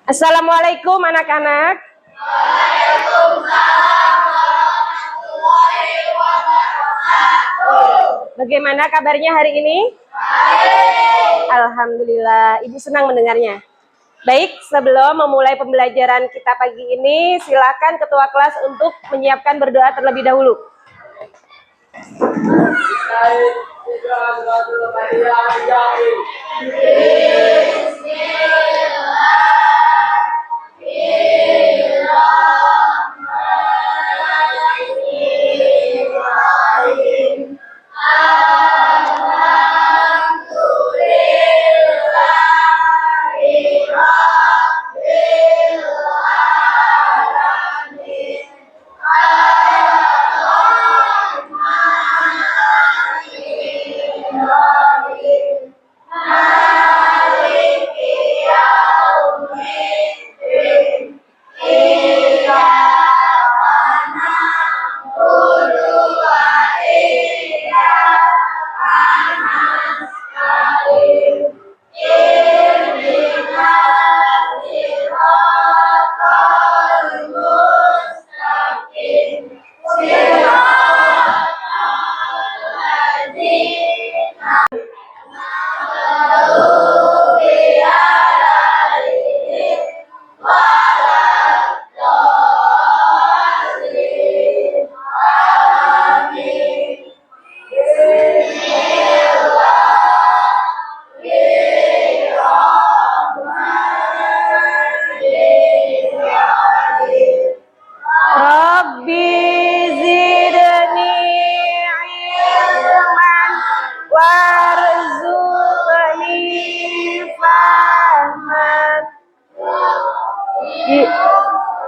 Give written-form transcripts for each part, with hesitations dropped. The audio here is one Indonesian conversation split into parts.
Assalamualaikum anak-anak. Bagaimana kabarnya hari ini? Alhamdulillah, Ibu senang mendengarnya. Baik, sebelum memulai pembelajaran kita pagi ini, silakan ketua kelas untuk menyiapkan berdoa terlebih dahulu.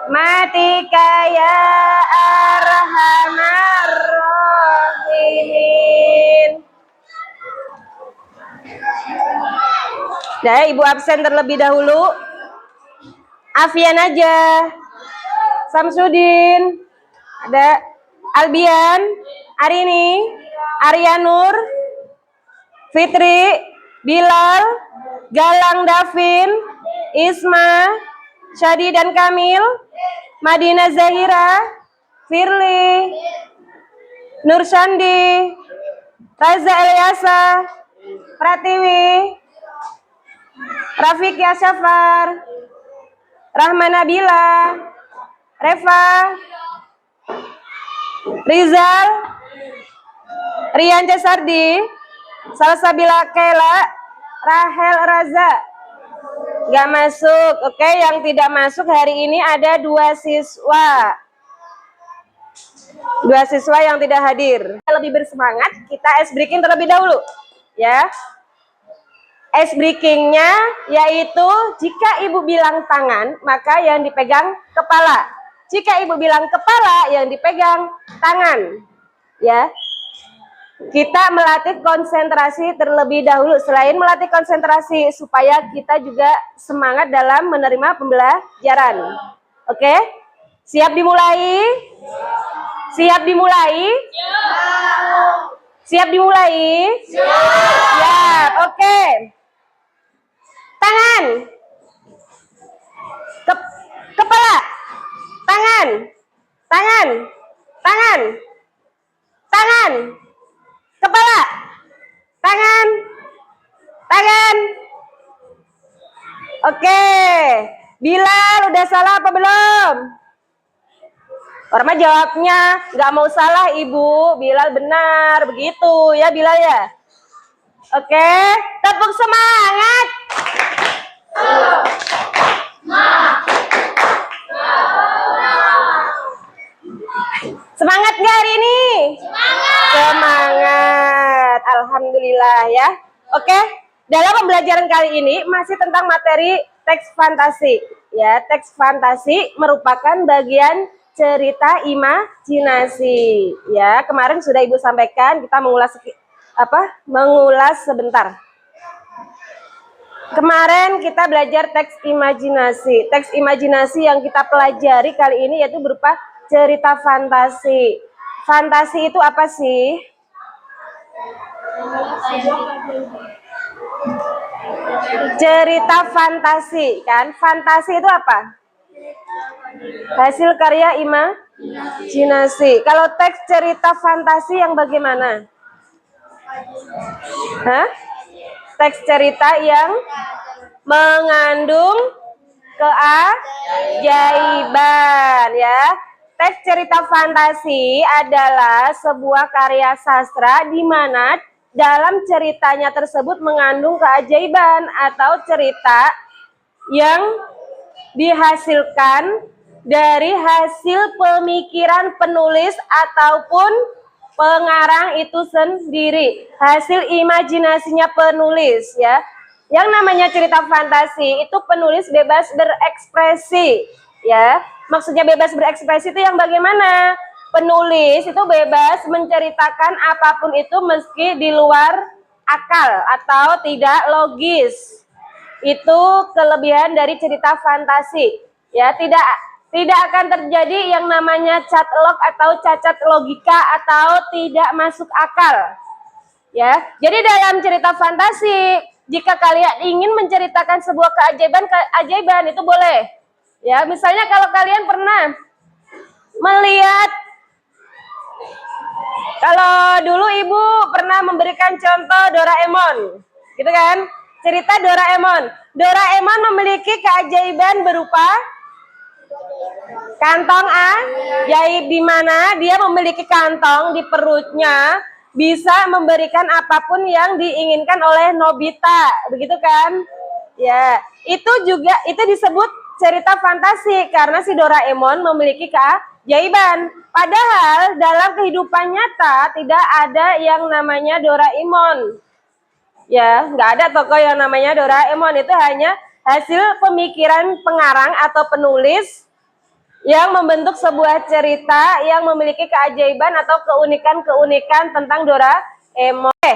Matika ya arhamar rahimin. Nah, Ibu absen terlebih dahulu. Afian aja. Samsudin. Ada Albian, Arini, Aryanur, Fitri, Bilal, Galang Davin, Isma, Syadi dan Kamil, Madina Zahira, Firly, Nur Sandi, Raza Eliasa, Pratiwi, Rafiq Yasyafar, Rahman Nabila, Reva, Rizal, Rian Cesardi, Salsabila Kela, Rahel Raza. Gak masuk. Oke, yang tidak masuk hari ini ada 2 siswa. 2 siswa yang tidak hadir. Lebih bersemangat, kita ice breaking terlebih dahulu. Ya. Ice breakingnya yaitu jika Ibu bilang tangan, maka yang dipegang kepala. Jika Ibu bilang kepala, yang dipegang tangan. Ya. Kita melatih konsentrasi terlebih dahulu. Selain melatih konsentrasi supaya kita juga semangat dalam menerima pembelajaran. Oke? Siap dimulai? Siap dimulai? Siap dimulai? Siap. Oke. Tangan. Kepala. Tangan. Tangan. Tangan. Tangan. Kepala, tangan, tangan. Oke, Bilal udah salah apa belum? Orma jawabnya nggak mau salah Ibu, Bilal benar, begitu ya Bilal ya. Oke, tepuk semangat. Semangat nggak hari ini? Semangat, alhamdulillah ya. Oke, dalam pembelajaran kali ini masih tentang materi teks fantasi. Ya, teks fantasi merupakan bagian cerita imajinasi. Ya, kemarin sudah Ibu sampaikan kita mengulas sebentar. Kemarin kita belajar teks imajinasi. Teks imajinasi yang kita pelajari kali ini yaitu berupa cerita fantasi. Fantasi itu apa sih? Cerita fantasi, kan? Fantasi itu apa? Hasil karya imajinasi. Kalau teks cerita fantasi yang bagaimana? Hah? Teks cerita yang mengandung keajaiban, ya. Teks cerita fantasi adalah sebuah karya sastra di mana dalam ceritanya tersebut mengandung keajaiban atau cerita yang dihasilkan dari hasil pemikiran penulis ataupun pengarang itu sendiri, hasil imajinasinya penulis, ya. Yang namanya cerita fantasi itu penulis bebas berekspresi, ya. Maksudnya bebas berekspresi itu yang bagaimana? Penulis itu bebas menceritakan apapun itu meski di luar akal atau tidak logis. Itu kelebihan dari cerita fantasi, ya. Tidak akan terjadi yang namanya catlok atau cacat logika atau tidak masuk akal, ya. Jadi dalam cerita fantasi, jika kalian ingin menceritakan sebuah keajaiban itu boleh, ya. Misalnya kalau kalian pernah melihat, kalau dulu ibu pernah memberikan contoh Doraemon, gitu kan? Cerita Doraemon. Doraemon memiliki keajaiban berupa kantong ajaib, di mana dia memiliki kantong di perutnya bisa memberikan apapun yang diinginkan oleh Nobita, begitu kan? Ya, itu disebut cerita fantasi karena si Doraemon memiliki keajaiban. Padahal dalam kehidupan nyata tidak ada yang namanya Doraemon. Ya, nggak ada tokoh yang namanya Doraemon, itu hanya hasil pemikiran pengarang atau penulis yang membentuk sebuah cerita yang memiliki keajaiban atau keunikan-keunikan tentang Doraemon.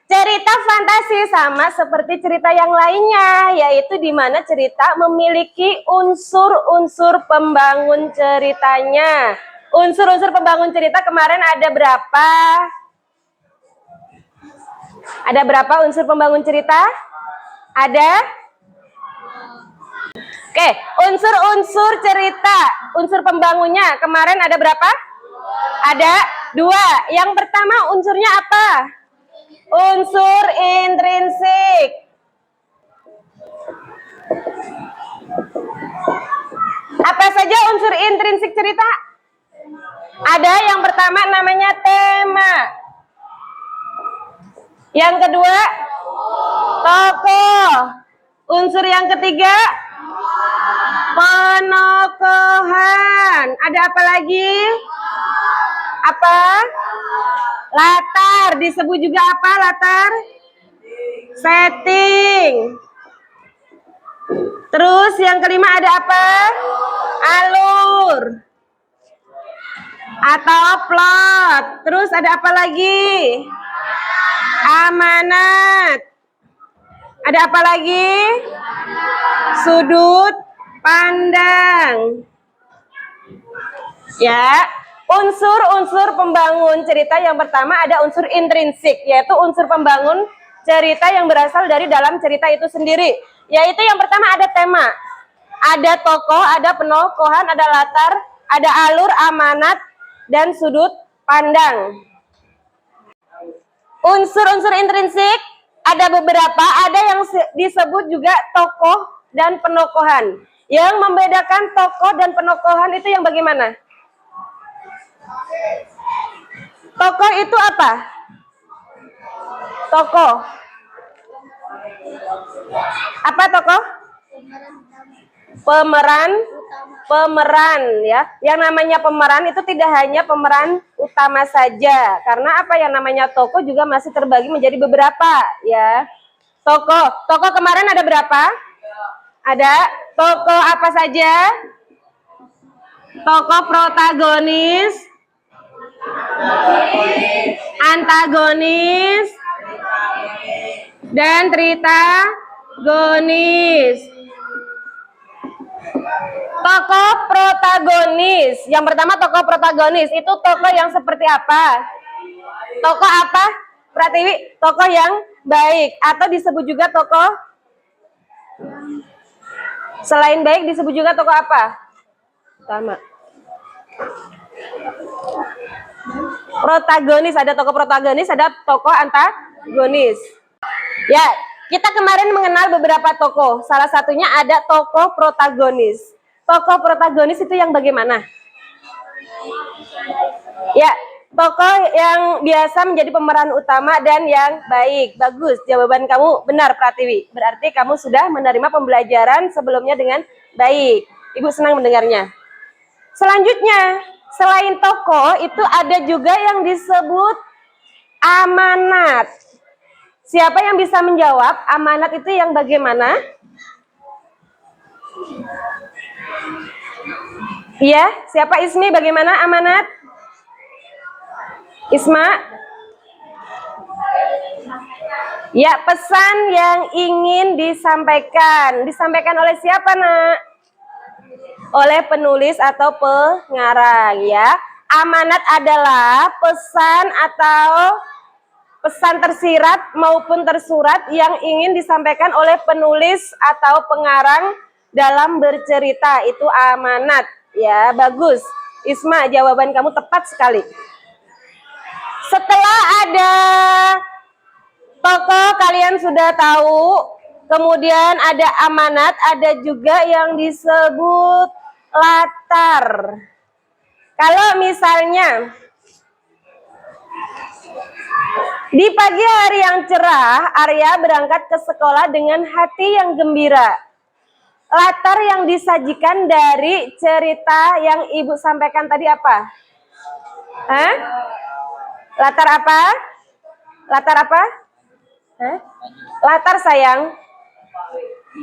Cerita fantasi sama seperti cerita yang lainnya, yaitu di mana cerita memiliki unsur-unsur pembangun ceritanya. Unsur-unsur pembangun cerita kemarin ada berapa? Ada berapa unsur pembangun cerita? Ada? Oke, unsur-unsur cerita, unsur pembangunnya kemarin ada berapa? Ada 2. Yang pertama unsurnya apa? Unsur intrinsik. Apa saja unsur intrinsik cerita? Ada yang pertama namanya tema. Yang kedua, tokoh. Unsur yang ketiga, penokohan. Ada apa lagi? Apa? Latar. Disebut juga apa latar? Setting. Terus yang kelima ada apa? Alur atau plot. Terus ada apa lagi? Amanat. Ada apa lagi? Sudut pandang. Ya, unsur-unsur pembangun cerita yang pertama ada unsur intrinsik, yaitu unsur pembangun cerita yang berasal dari dalam cerita itu sendiri. Yaitu yang pertama ada tema, ada tokoh, ada penokohan, ada latar, ada alur, amanat, dan sudut pandang. Unsur-unsur intrinsik ada beberapa, ada yang disebut juga tokoh dan penokohan. Yang membedakan tokoh dan penokohan itu yang bagaimana? Tokoh itu apa? Tokoh. Apa tokoh? Pemeran, ya. Yang namanya pemeran itu tidak hanya pemeran utama saja, karena apa, yang namanya tokoh juga masih terbagi menjadi beberapa, ya. Tokoh kemarin ada berapa? Ada tokoh apa saja? Tokoh protagonis, antagonis, dan tritagonis. Tokoh protagonis. Yang pertama tokoh protagonis itu tokoh yang seperti apa? Tokoh apa? Pratiwi, tokoh yang baik atau disebut juga tokoh Selain baik disebut juga tokoh apa? Utama. Protagonis, ada tokoh protagonis, ada tokoh antagonis. Ya, kita kemarin mengenal beberapa tokoh. Salah satunya ada tokoh protagonis. Tokoh protagonis itu yang bagaimana? Ya, tokoh yang biasa menjadi pemeran utama dan yang baik. Bagus, jawaban kamu benar Pratiwi. Berarti kamu sudah menerima pembelajaran sebelumnya dengan baik. Ibu senang mendengarnya. Selanjutnya, selain tokoh itu ada juga yang disebut amanat. Siapa yang bisa menjawab amanat itu yang bagaimana? Iya, siapa? Ismi, bagaimana amanat? Isma? Ya, pesan yang ingin disampaikan. Disampaikan oleh siapa, Nak? Oleh penulis atau pengarang, ya. Amanat adalah pesan atau pesan tersirat maupun tersurat yang ingin disampaikan oleh penulis atau pengarang dalam bercerita. Itu amanat, ya. Bagus. Isma, jawaban kamu tepat sekali. Setelah ada tokoh, kalian sudah tahu, kemudian ada amanat, ada juga yang disebut latar. Kalau misalnya di pagi hari yang cerah, Arya berangkat ke sekolah dengan hati yang gembira. Latar yang disajikan dari cerita yang Ibu sampaikan tadi apa? Hah? Latar apa? Latar apa? Hah? Latar sayang.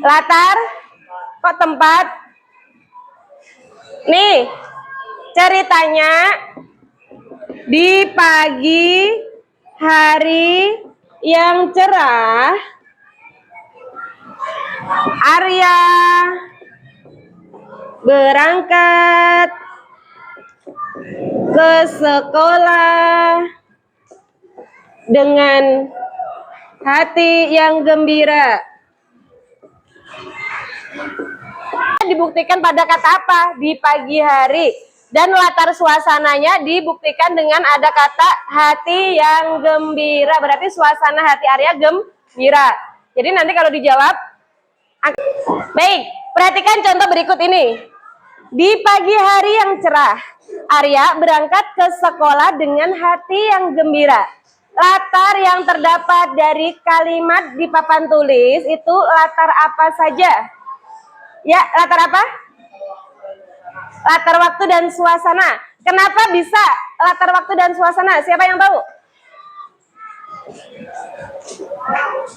Latar? Kok tempat? Nih, ceritanya di pagi hari yang cerah, Arya berangkat ke sekolah dengan hati yang gembira. Dibuktikan pada kata apa? Di pagi hari. Dan latar suasananya dibuktikan dengan ada kata hati yang gembira. Berarti suasana hati Arya gembira. Jadi nanti kalau dijawab, baik, perhatikan contoh berikut ini. Di pagi hari yang cerah, Arya berangkat ke sekolah dengan hati yang gembira. Latar yang terdapat dari kalimat di papan tulis itu latar apa saja? Ya, latar apa? Latar waktu dan suasana. Kenapa bisa latar waktu dan suasana? Siapa yang tahu?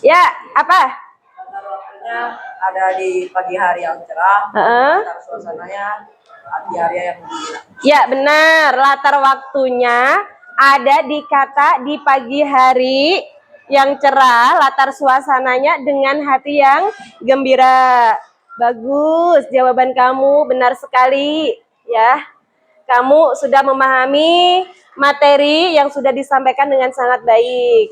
Ya, apa? Latar waktunya ada di pagi hari yang cerah. Latar suasananya pagi hari yang gembira. Ya, benar. Latar waktunya ada di kata di pagi hari yang cerah. Latar suasananya dengan hati yang gembira. Bagus, jawaban kamu benar sekali, ya. Kamu sudah memahami materi yang sudah disampaikan dengan sangat baik.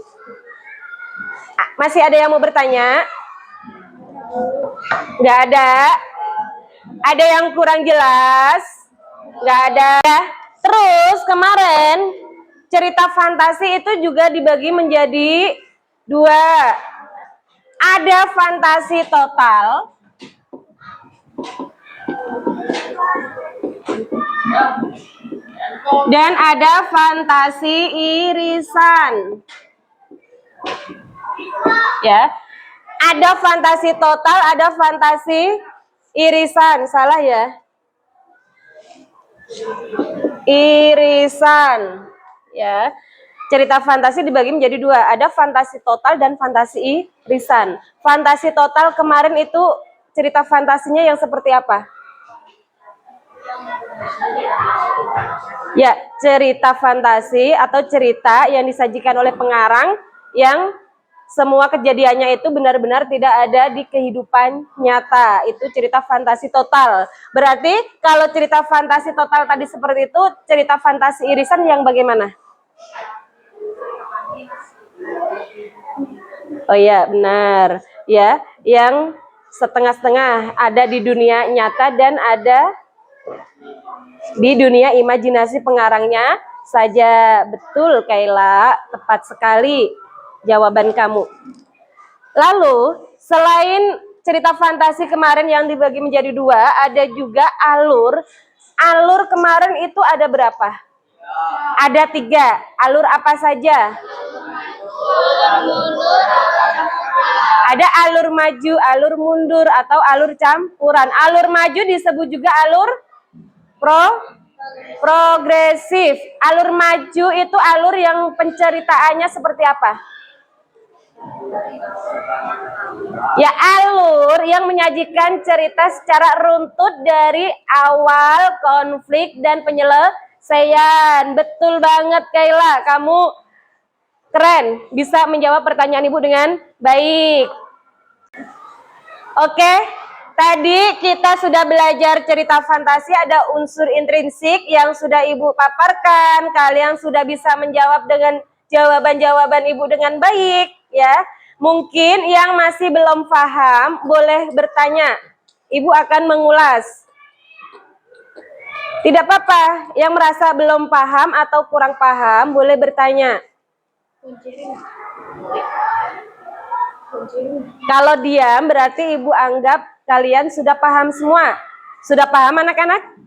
Masih ada yang mau bertanya? Nggak ada? Ada yang kurang jelas? Nggak ada. Terus kemarin cerita fantasi itu juga dibagi menjadi dua. Ada fantasi total. Dan ada fantasi irisan. Ya. Ada fantasi total, ada fantasi irisan. Salah ya? Irisan. Ya. Cerita fantasi dibagi menjadi dua. Ada fantasi total dan fantasi irisan. Fantasi total kemarin itu cerita fantasinya yang seperti apa? Ya, cerita fantasi atau cerita yang disajikan oleh pengarang yang semua kejadiannya itu benar-benar tidak ada di kehidupan nyata. Itu cerita fantasi total. Berarti kalau cerita fantasi total tadi seperti itu, cerita fantasi irisan yang bagaimana? Oh ya, benar. Ya, yang setengah-setengah, ada di dunia nyata dan ada di dunia imajinasi pengarangnya saja. Betul Kaila, tepat sekali jawaban kamu. Lalu selain cerita fantasi kemarin yang dibagi menjadi 2, ada juga alur. Alur kemarin itu ada berapa? Ada 3. Alur apa saja? Ada alur maju, alur mundur, atau alur campuran. Alur maju disebut juga alur progresif. Alur maju itu alur yang penceritaannya seperti apa? Ya, alur yang menyajikan cerita secara runtut dari awal konflik dan penyelesaian. Betul banget Kaila, kamu keren, bisa menjawab pertanyaan Ibu dengan baik. Oke, tadi kita sudah belajar cerita fantasi, ada unsur intrinsik yang sudah Ibu paparkan. Kalian sudah bisa menjawab dengan jawaban-jawaban Ibu dengan baik, ya. Mungkin yang masih belum paham boleh bertanya. Ibu akan mengulas. Tidak apa-apa, yang merasa belum paham atau kurang paham boleh bertanya. Kalau diam berarti Ibu anggap kalian sudah paham semua. Sudah paham anak-anak?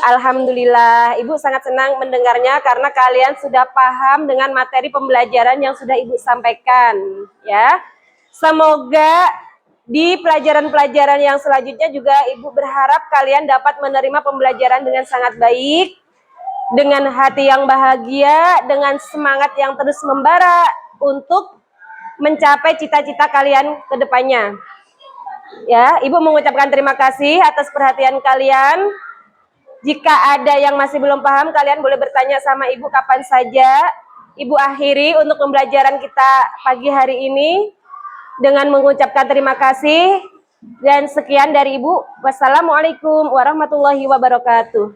Alhamdulillah, Ibu sangat senang mendengarnya karena kalian sudah paham dengan materi pembelajaran yang sudah Ibu sampaikan, ya. Semoga di pelajaran-pelajaran yang selanjutnya juga Ibu berharap kalian dapat menerima pembelajaran dengan sangat baik, dengan hati yang bahagia, dengan semangat yang terus membara untuk mencapai cita-cita kalian ke depannya. Ya, Ibu mengucapkan terima kasih atas perhatian kalian. Jika ada yang masih belum paham, kalian boleh bertanya sama Ibu kapan saja. Ibu akhiri untuk pembelajaran kita pagi hari ini dengan mengucapkan terima kasih. Dan sekian dari Ibu. Wassalamualaikum warahmatullahi wabarakatuh.